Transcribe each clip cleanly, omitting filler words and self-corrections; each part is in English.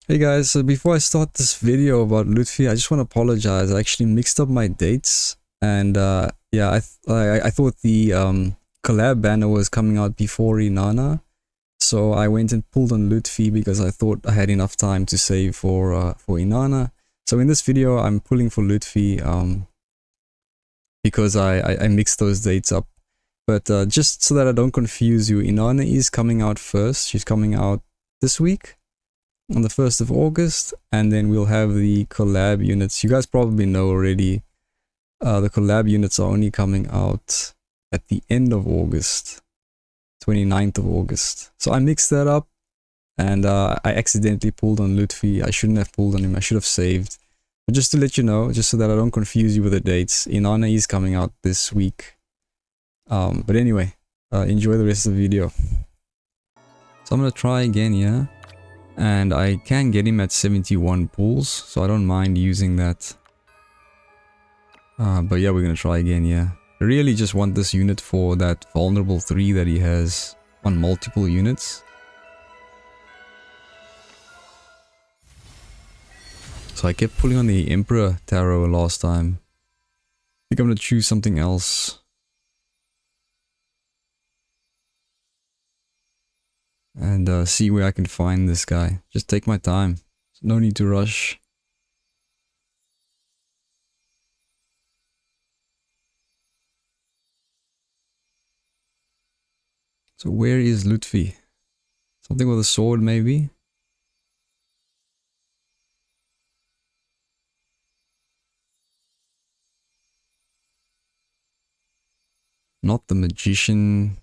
Hey guys, so before I start this video about Lutfi, I just want to apologize. I actually mixed up my dates, and yeah, I thought the collab banner was coming out before Inanna, so I went and pulled on Lutfi because I thought I had enough time to save for Inanna. So in this video, I'm pulling for Lutfi because I mixed those dates up. But just so that I don't confuse you, Inanna is coming out first. She's coming out this week on the 1st of August, and then we'll have the collab units. You guys probably know already, the collab units are only coming out at the end of August, 29th of August. So I mixed that up, and I accidentally pulled on Lutfi. I shouldn't have pulled on him, I should have saved. But just to let you know, just so that I don't confuse you with the dates, Inanna is coming out this week. But anyway, enjoy the rest of the video. So I'm gonna try again here. And I can get him at 71 pulls, so I don't mind using that. But yeah, we're gonna try again, yeah. I really just want this unit for that vulnerable 3 that he has on multiple units. So I kept pulling on the Emperor Tarot last time. I think I'm gonna choose something else. And see where I can find this guy. Just take my time. No need to rush. So where is Lutfi? Something with a sword maybe? Not the magician.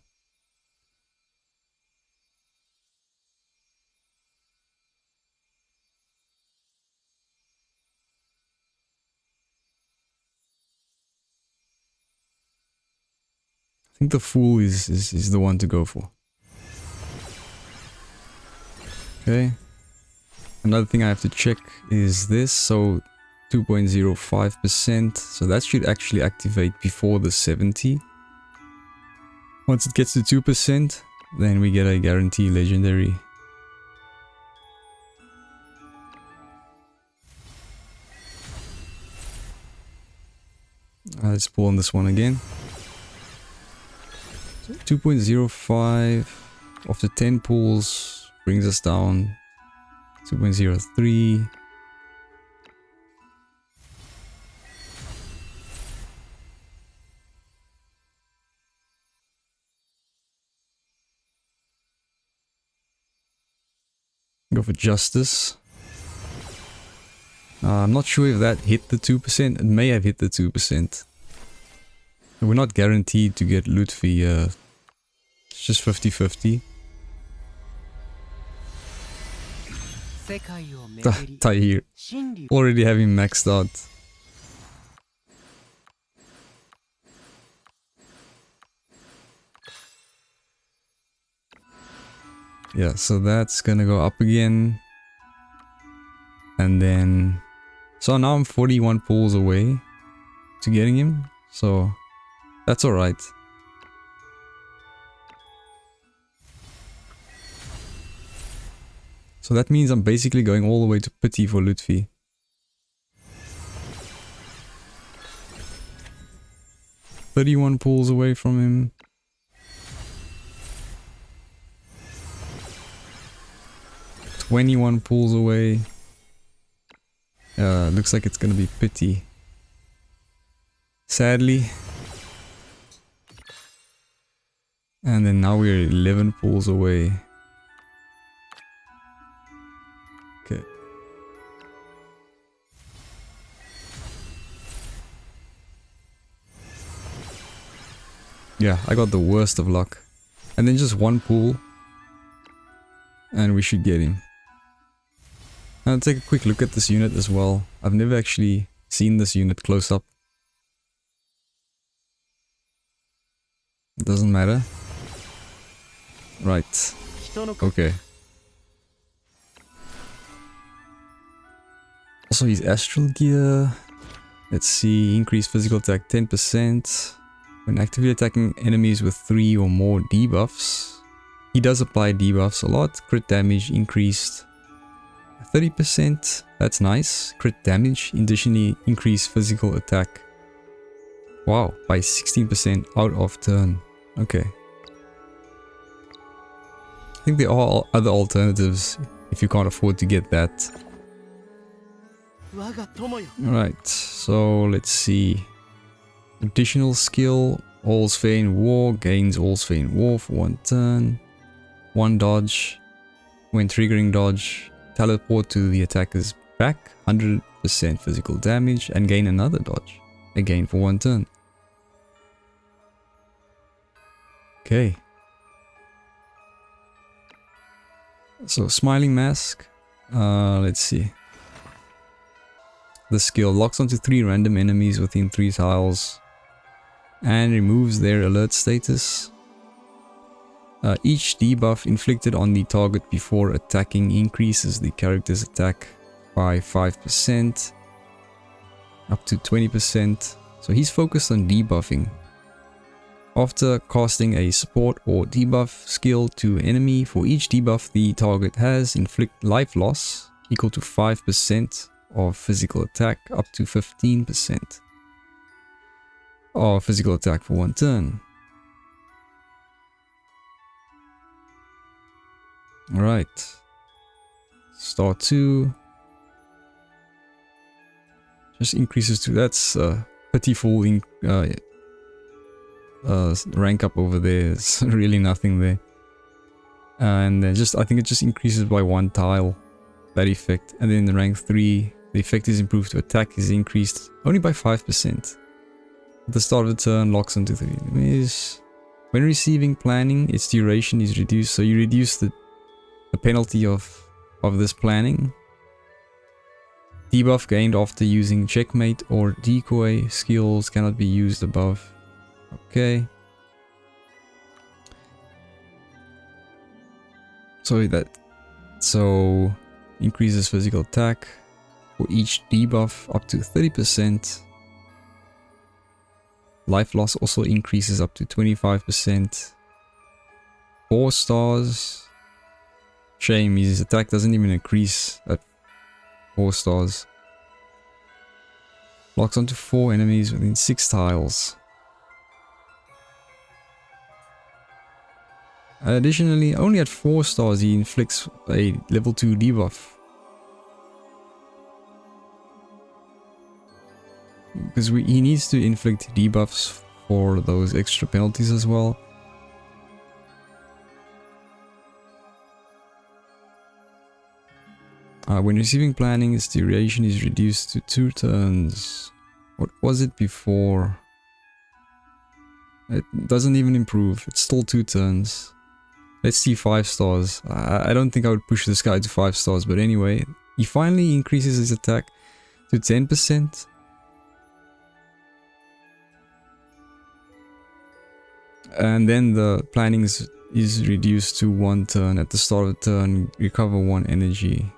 I think the fool is the one to go for. Okay. Another thing I have to check is this. So 2.05%. So that should actually activate before the 70. Once it gets to 2%, then we get a guarantee legendary. Let's pull on this one again. 2.05 after 10 pulls brings us down 2.03. Go for justice. I'm not sure if that hit the 2%. It may have hit the 2%. We're not guaranteed to get Lutfi. It's just 50-50. Tahir. Already have him maxed out. Yeah, so that's gonna go up again. And then... So now I'm 41 pulls away to getting him. So that's alright. So that means I'm basically going all the way to pity for Lutfi. "31 pulls away from him. "21 pulls away. Looks like it's gonna be pity. Sadly. And then now we're 11 pulls away. Okay. Yeah, I got the worst of luck. And then just one pull. And we should get him. Now take a quick look at this unit as well. I've never actually seen this unit close up. It doesn't matter. Right. Okay. Also his astral gear. Let's see. Increase physical attack 10%. When actively attacking enemies with 3 or more debuffs. He does apply debuffs a lot. Crit damage increased. 30%. That's nice. Crit damage. Additionally, increase physical attack. Wow, by 16% out of turn. Okay. I think there are other alternatives if you can't afford to get that. Alright, so let's see. Additional skill. All's fair in war. Gains all's fair in war for 1 turn. 1 dodge. When triggering dodge, teleport to the attacker's back. 100% physical damage. And gain another dodge. Again for 1 turn. Okay. So, Smiling Mask. Let's see. The skill locks onto 3 random enemies within 3 tiles. And removes their alert status. Each debuff inflicted on the target before attacking increases the character's attack by 5%. Up to 20%. So he's focused on debuffing. After casting a support or debuff skill to enemy, for each debuff the target has, inflict life loss equal to 5% of physical attack up to 15% of physical attack for 1 turn. Alright. Star 2. Just increases to, that's pitiful rank up over there. It's really nothing there. And then I think it just increases by 1 tile, that effect. And then the rank 3, the effect is improved to attack is increased only by 5%. At the start of the turn, locks onto 3 enemies. When receiving planning, its duration is reduced, so you reduce the penalty of this planning. Debuff gained after using checkmate or decoy skills cannot be used above. Okay. So increases physical attack for each debuff up to 30%. Life loss also increases up to 25%. 4 stars. Shame, his attack doesn't even increase at 4 stars. Locks onto 4 enemies within 6 tiles. Additionally, only at 4 stars he inflicts a level 2 debuff. Because he needs to inflict debuffs for those extra penalties as well. When receiving planning, its duration is reduced to 2 turns. What was it before? It doesn't even improve. It's still 2 turns. Let's see 5 stars. I don't think I would push this guy to 5 stars, but anyway. He finally increases his attack to 10%. And then the planning is reduced to 1 turn. At the start of the turn, recover 1 energy.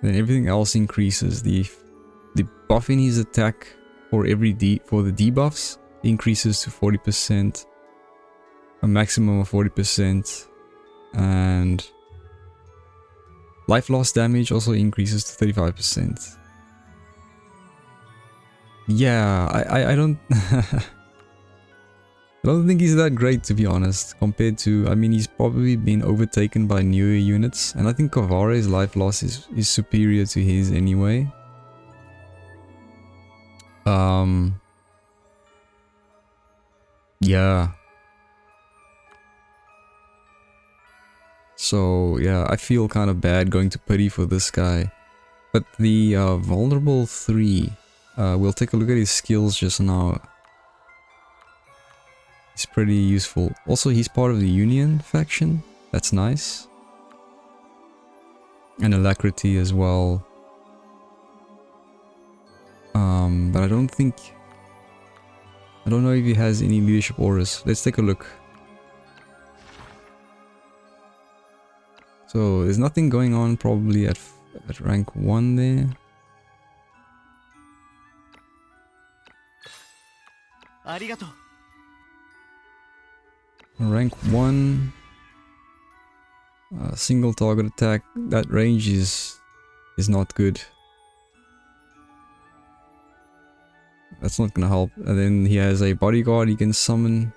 Then everything else increases. The buff in his attack for the debuffs increases to 40%, a maximum of 40%, and life loss damage also increases to 35%. Yeah, I don't I don't think he's that great, to be honest, compared to, I mean, he's probably been overtaken by newer units, and I think Convallaria's life loss is superior to his anyway. Yeah. So, yeah, I feel kind of bad going to pity for this guy. But the Vulnerable 3, we'll take a look at his skills just now. It's pretty useful. Also, he's part of the Union faction. That's nice. And Alacrity as well. But I don't know if he has any leadership auras. Let's take a look. So, there's nothing going on probably at rank 1 there. Rank 1. Single target attack, that range is not good. That's not gonna help. And then he has a bodyguard he can summon.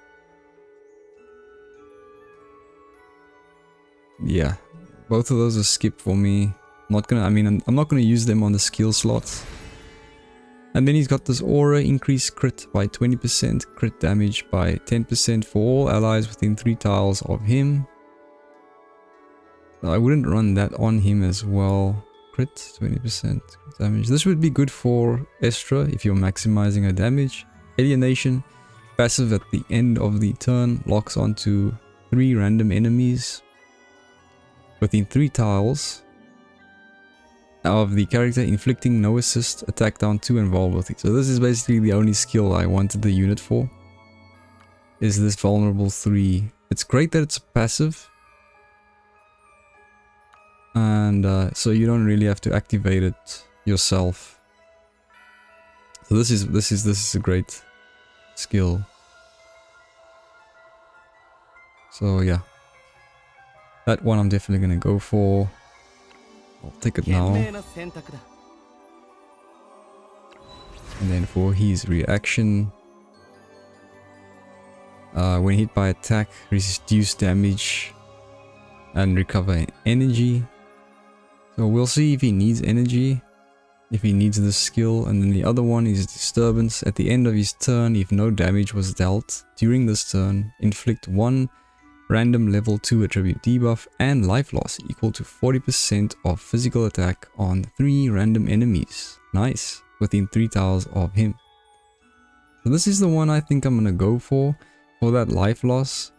Yeah, both of those are skip for me. I'm not gonna use them on the skill slots. And then he's got this aura, increase crit by 20%, crit damage by 10% for all allies within 3 tiles of him. I wouldn't run that on him as well. Crit, 20% damage. This would be good for Estra if you're maximizing her damage. Alienation, passive at the end of the turn, locks onto 3 random enemies within 3 tiles of the character, inflicting no assist, attack down 2 and vulnerability. So this is basically the only skill I wanted the unit for. Is this vulnerable 3. It's great that it's passive. And so you don't really have to activate it yourself. So this is a great skill. So yeah. That one I'm definitely gonna go for. I'll take it now. And then for his reaction, when hit by attack, reduce damage and recover energy. So we'll see if he needs energy, if he needs this skill. And then the other one is disturbance. At the end of his turn, if no damage was dealt during this turn, inflict 1 random level 2 attribute debuff and life loss equal to 40% of physical attack on 3 random enemies. Nice. Within 3 tiles of him. So this is the one I think I'm gonna go for that life loss.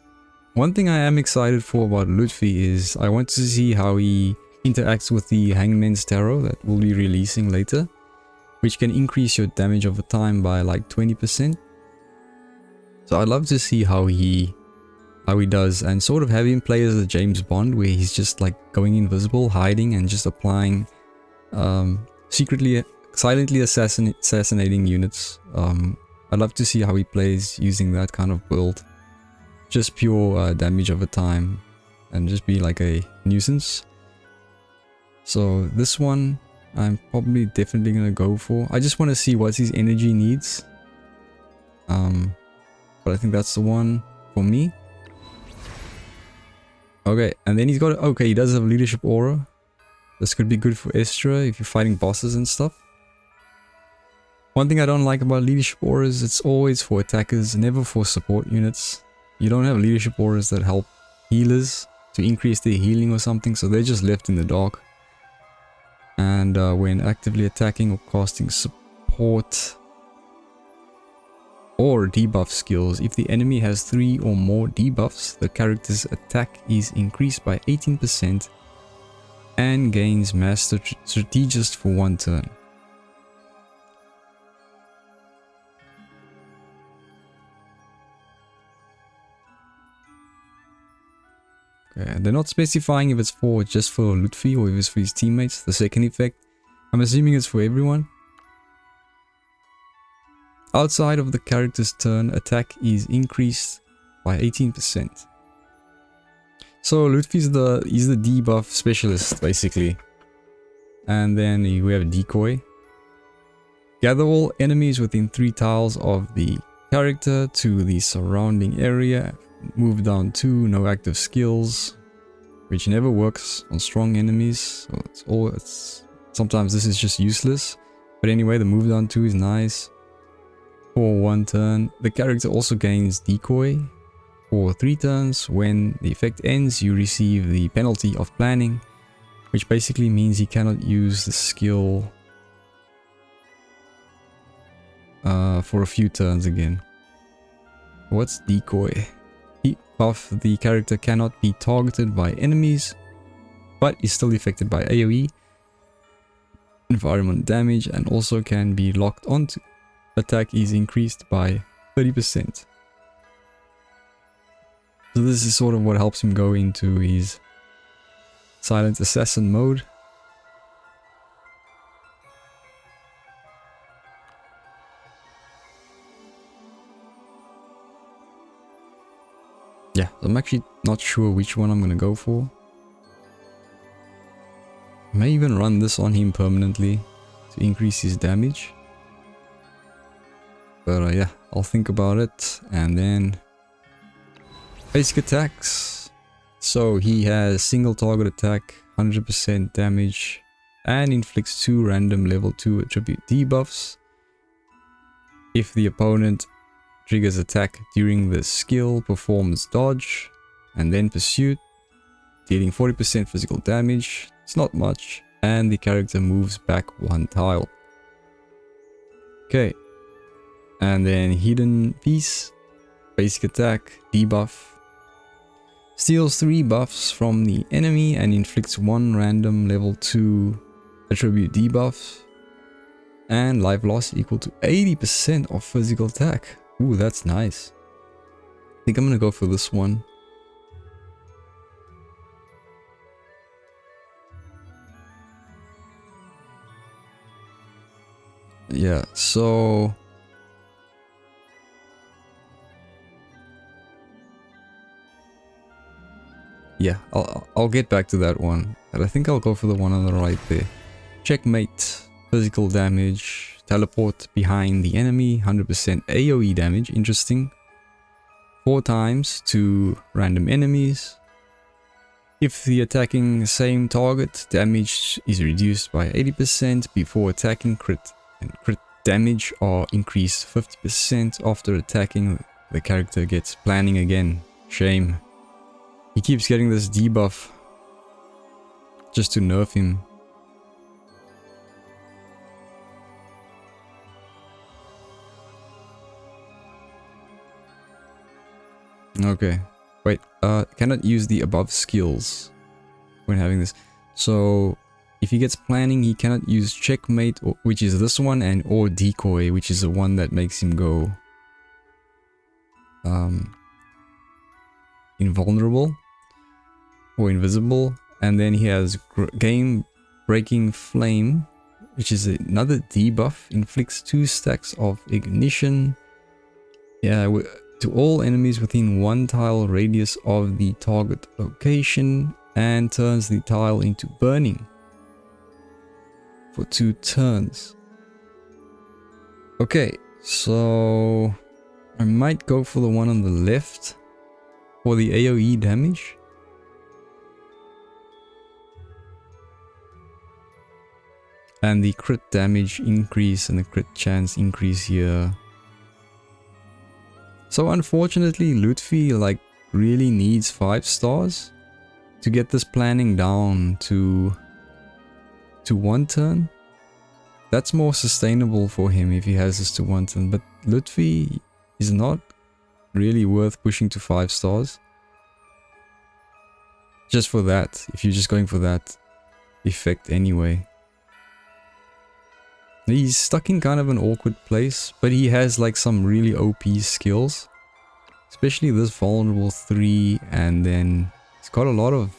One thing I am excited for about Lutfi is I want to see how he interacts with the Hangman's Tarot that we'll be releasing later, which can increase your damage over time by like 20%. So I'd love to see how he does, and sort of have him play as a James Bond where he's just like going invisible, hiding and just applying silently assassinating units. I'd love to see how he plays using that kind of build. Just pure damage over time and just be like a nuisance. So this one I'm probably definitely gonna go for. I just want to see what his energy needs. But I think that's the one for me. Okay, and then he's got, okay, he does have leadership aura. This could be good for Estra if you're fighting bosses and stuff. One thing I don't like about leadership auras, it's always for attackers, never for support units. You don't have leadership auras that help healers to increase their healing or something, so they're just left in the dark. And when actively attacking or casting support or debuff skills, if the enemy has 3 or more debuffs, the character's attack is increased by 18% and gains Master Strategist for 1 turn. Okay, they're not specifying if it's just for Lutfi or if it's for his teammates, the second effect. I'm assuming it's for everyone. Outside of the character's turn, attack is increased by 18%. So Lutfi's he's the debuff specialist basically. And then we have decoy. Gather all enemies within 3 tiles of the character to the surrounding area. Move down 2, no active skills, which never works on strong enemies. So sometimes this is just useless. But anyway, the move down 2 is nice. For 1 turn, the character also gains decoy for 3 turns. When the effect ends, you receive the penalty of planning, which basically means he cannot use the skill for a few turns again. What's decoy? Heat buff, the character cannot be targeted by enemies, but is still affected by AoE, environment damage, and also can be locked onto. Attack is increased by 30%. So this is sort of what helps him go into his silent assassin mode. Yeah, I'm actually not sure which one I'm gonna go for. may even run this on him permanently to increase his damage. But yeah, I'll think about it. And then basic attacks. So he has single target attack, 100% damage, and inflicts 2 random level 2 attribute debuffs. If the opponent triggers attack during the skill, performs dodge, and then pursuit, dealing 40% physical damage. It's not much, and the character moves back 1 tile. Okay, and then Hidden Piece, basic attack, debuff. Steals 3 buffs from the enemy and inflicts 1 random level 2 attribute debuff. And life loss equal to 80% of physical attack. Ooh, that's nice. I think I'm gonna go for this one. Yeah, so yeah, I'll get back to that one, but I think I'll go for the one on the right there. Checkmate, physical damage, teleport behind the enemy, 100% AoE damage, interesting. 4 times to random enemies. If the attacking same target, damage is reduced by 80% before attacking. Crit and crit damage are increased 50% after attacking. The character gets planning again. Shame. He keeps getting this debuff just to nerf him. Okay. Wait, cannot use the above skills when having this. So if he gets planning, he cannot use checkmate, which is this one, and or decoy, which is the one that makes him go invulnerable or invisible. And then he has game breaking flame, which is another debuff, inflicts 2 stacks of ignition. Yeah, to all enemies within 1 tile radius of the target location, and turns the tile into burning for 2 turns. Okay, so I might go for the one on the left for the AoE damage. And the crit damage increase and the crit chance increase here. So unfortunately, Lutfi like really needs 5 stars to get this planning down to 1 turn. That's more sustainable for him if he has this to 1 turn, but Lutfi is not really worth pushing to 5 stars. Just for that, if you're just going for that effect anyway. He's stuck in kind of an awkward place, but he has like some really OP skills. Especially this vulnerable 3, and then he's got a lot of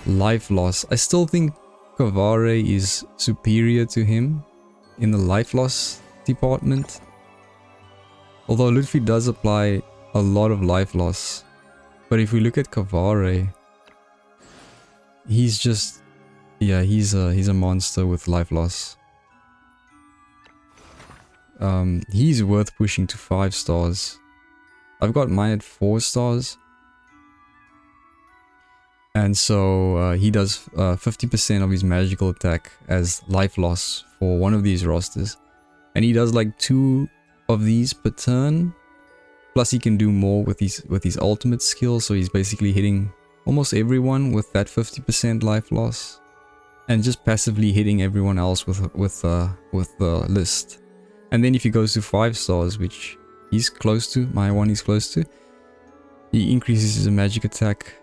life loss. I still think Convallaria is superior to him in the life loss department. Although Lutfi does apply a lot of life loss. But if we look at Convallaria, he's just... yeah, he's a monster with life loss. He's worth pushing to 5 stars. I've got mine at 4 stars. And so he does 50% of his magical attack as life loss for one of these rosters. And he does like 2 of these per turn. Plus he can do more with his ultimate skill, so he's basically hitting almost everyone with that 50% life loss. And just passively hitting everyone else with the list. And then if he goes to 5 stars, which he's close to, my one is close to, he increases his magic attack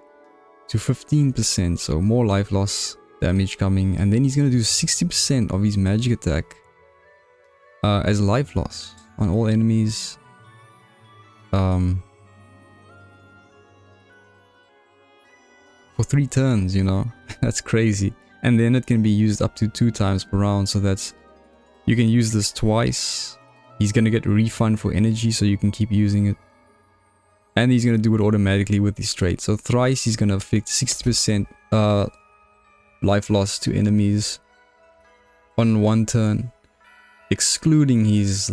to 15%, so more life loss damage coming. And then he's going to do 60% of his magic attack as life loss on all enemies. For 3 turns, you know, that's crazy. And then it can be used up to 2 times per round, so that's... you can use this twice. He's gonna get a refund for energy, so you can keep using it. And he's gonna do it automatically with his trait. So thrice he's gonna afflict 60% life loss to enemies on one turn, excluding his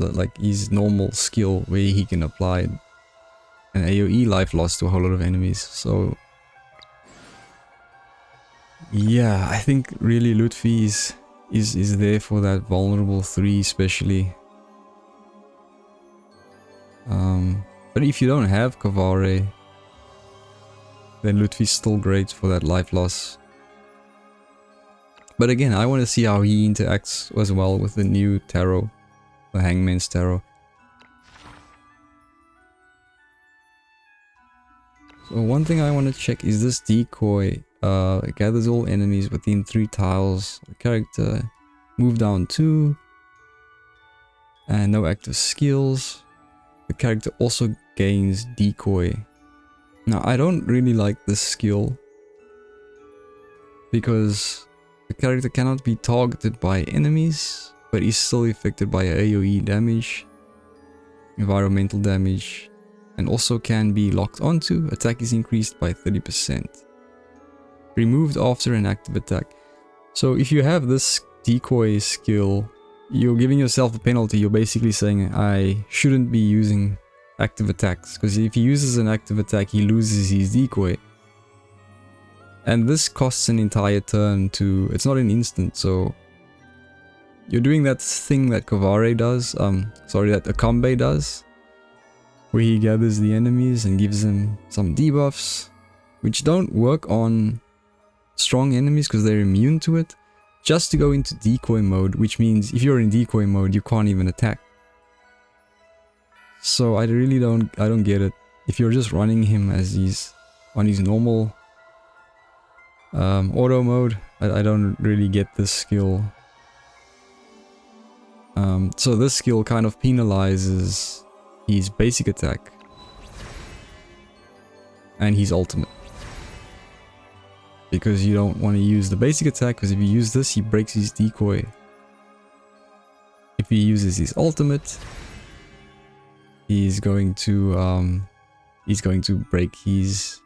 normal skill where he can apply an AoE life loss to a whole lot of enemies. So yeah, I think really Lutfi is there for that vulnerable 3 especially. But if you don't have Kavare, then Lutfi's still great for that life loss. But again, I want to see how he interacts as well with the new tarot, the Hangman's Tarot. So one thing I want to check is this decoy. It gathers all enemies within 3 tiles. The character, move down 2, and no active skills. The character also gains decoy. Now I don't really like this skill because the character cannot be targeted by enemies, but is still affected by AoE damage, environmental damage, and also can be locked onto. Attack is increased by 30%. Removed after an active attack. So if you have this decoy skill, you're giving yourself a penalty. You're basically saying, I shouldn't be using active attacks, because if he uses an active attack, he loses his decoy. And this costs an entire turn to... It's not an instant, so... You're doing that thing that Kavare does, that Akambe does, where he gathers the enemies and gives them some debuffs, which don't work on strong enemies because they're immune to it, just to go into decoy mode, which means if you're in decoy mode, you can't even attack. So I don't get it. If you're just running him as he's on his normal auto mode, I don't really get this skill. So this skill kind of penalizes his basic attack and his ultimate, because you don't want to use the basic attack, because if you use this, he breaks his decoy. If he uses his ultimate, he's going to break his...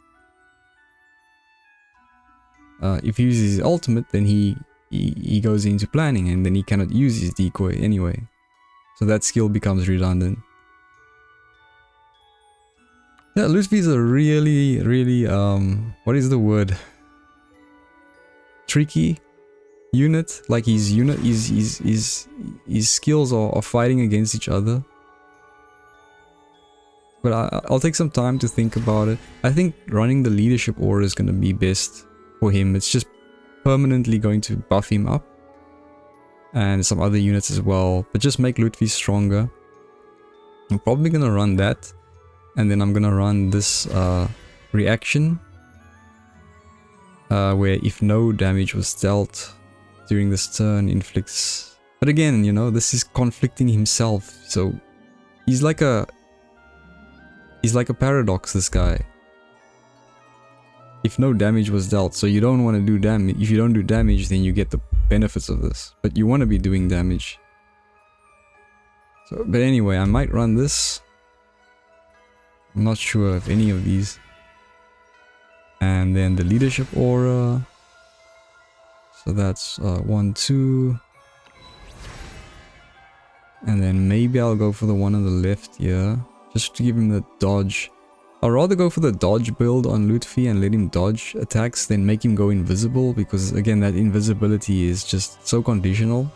if he uses his ultimate, then he goes into planning, and then he cannot use his decoy anyway. So that skill becomes redundant. Yeah, Lutfi is a really, what is the word? Tricky unit. Like his skills are fighting against each other. But I'll take some time to think about it. I think running the leadership aura is going to be best for him. It's just permanently going to buff him up. And some other units as well. But just make Lutfi stronger. I'm probably going to run that. And then I'm going to run this reaction. Where if no damage was dealt during this turn, inflicts... But again, you know, this is conflicting himself. So he's like a paradox, this guy. If no damage was dealt, so you don't want to do damage. If you don't do damage, then you get the benefits of this. But you want to be doing damage. So, but anyway, I might run this. I'm not sure of any of these. And then the leadership aura. So that's 1, 2. And then maybe I'll go for the one on the left here. Just to give him the dodge. I'd rather go for the dodge build on Lutfi and let him dodge attacks than make him go invisible, because again, that invisibility is just so conditional.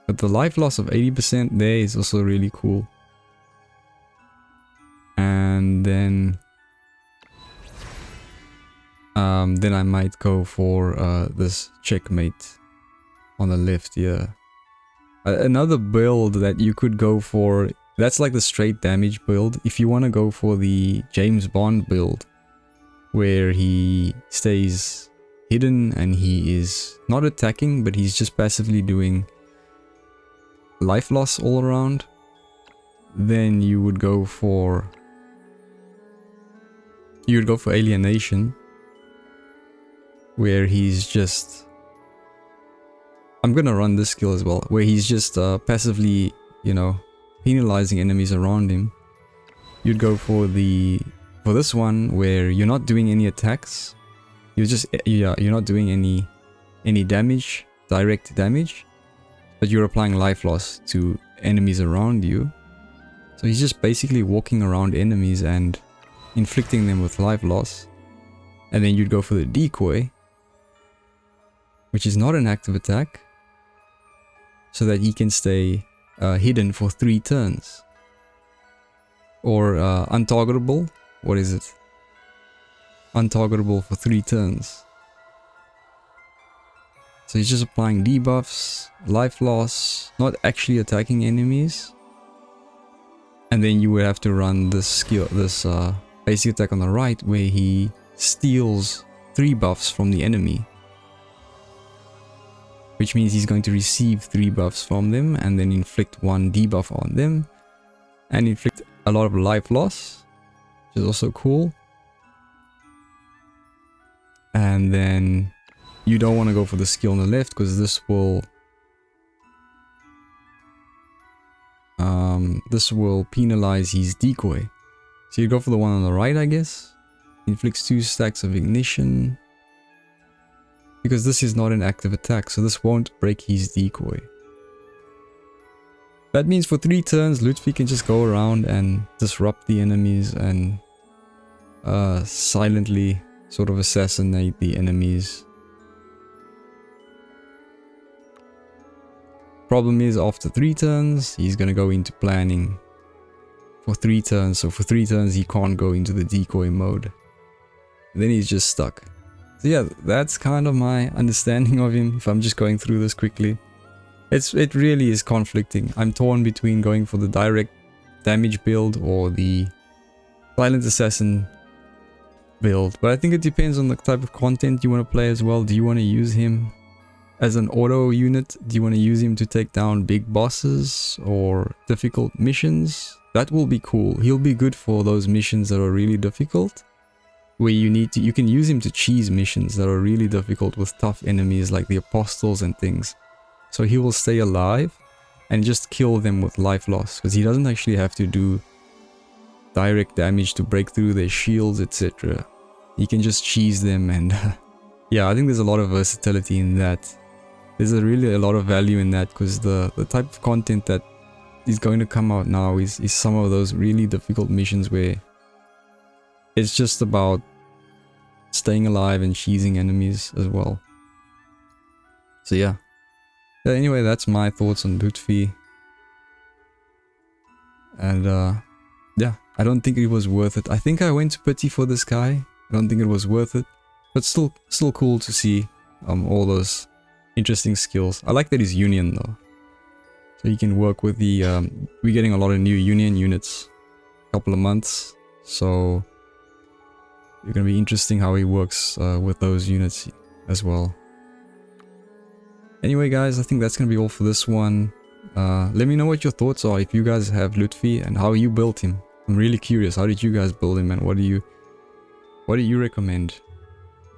But the life loss of 80% there is also really cool. And then I might go for this checkmate on the left here. Another build that you could go for, that's like the straight damage build. If you want to go for the James Bond build, where he stays hidden and he is not attacking, but he's just passively doing life loss all around, then you would go for alienation, where he's just... I'm gonna run this skill as well, where he's just passively, you know, penalizing enemies around him. You'd go for the for this one where you're not doing any attacks, you're not doing any damage, direct damage, but you're applying life loss to enemies around you. So he's just basically walking around enemies and inflicting them with life loss. And then you'd go for the decoy, which is not an active attack, so that he can stay hidden for 3 turns. Or untargetable. What is it? Untargetable for 3 turns. So he's just applying debuffs, life loss, not actually attacking enemies. And then you would have to run this skill, this basic attack on the right, where he steals 3 buffs from the enemy. Which means he's going to receive 3 buffs from them and then inflict 1 debuff on them. And inflict a lot of life loss, which is also cool. And then you don't want to go for the skill on the left because this will penalize his decoy. So you go for the one on the right, I guess. Inflicts 2 stacks of ignition. Because this is not an active attack, so this won't break his decoy. That means for 3 turns, Lutfi can just go around and disrupt the enemies and silently sort of assassinate the enemies. Problem is, after 3 turns, he's gonna go into planning for 3 turns. So for 3 turns, he can't go into the decoy mode. And then he's just stuck. So yeah, that's kind of my understanding of him, if I'm just going through this quickly. It really is conflicting. I'm torn between going for the direct damage build or the silent assassin build. But I think it depends on the type of content you want to play as well. Do you want to use him as an auto unit? Do you want to use him to take down big bosses or difficult missions? That will be cool. He'll be good for those missions that are really difficult, where you can use him to cheese missions that are really difficult with tough enemies like the apostles and things. So he will stay alive and just kill them with life loss, because he doesn't actually have to do direct damage to break through their shields, etc. He can just cheese them, and yeah, I think there's a lot of versatility in that. There's really a lot of value in that, because the type of content that is going to come out now is some of those really difficult missions where it's just about staying alive and cheesing enemies as well. So yeah. Anyway, that's my thoughts on Lutfi. And yeah, I don't think it was worth it. I think I went to pity for this guy. I don't think it was worth it. But still cool to see all those interesting skills. I like that he's Union though. So you can work with the... we're getting a lot of new Union units. A couple of months. So it's going to be interesting how he works with those units as well. Anyway guys, I think that's going to be all for this one. Let me know what your thoughts are if you guys have Lutfi and how you built him. I'm really curious, how did you guys build him and what do you recommend?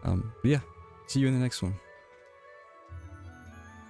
But yeah, see you in the next one.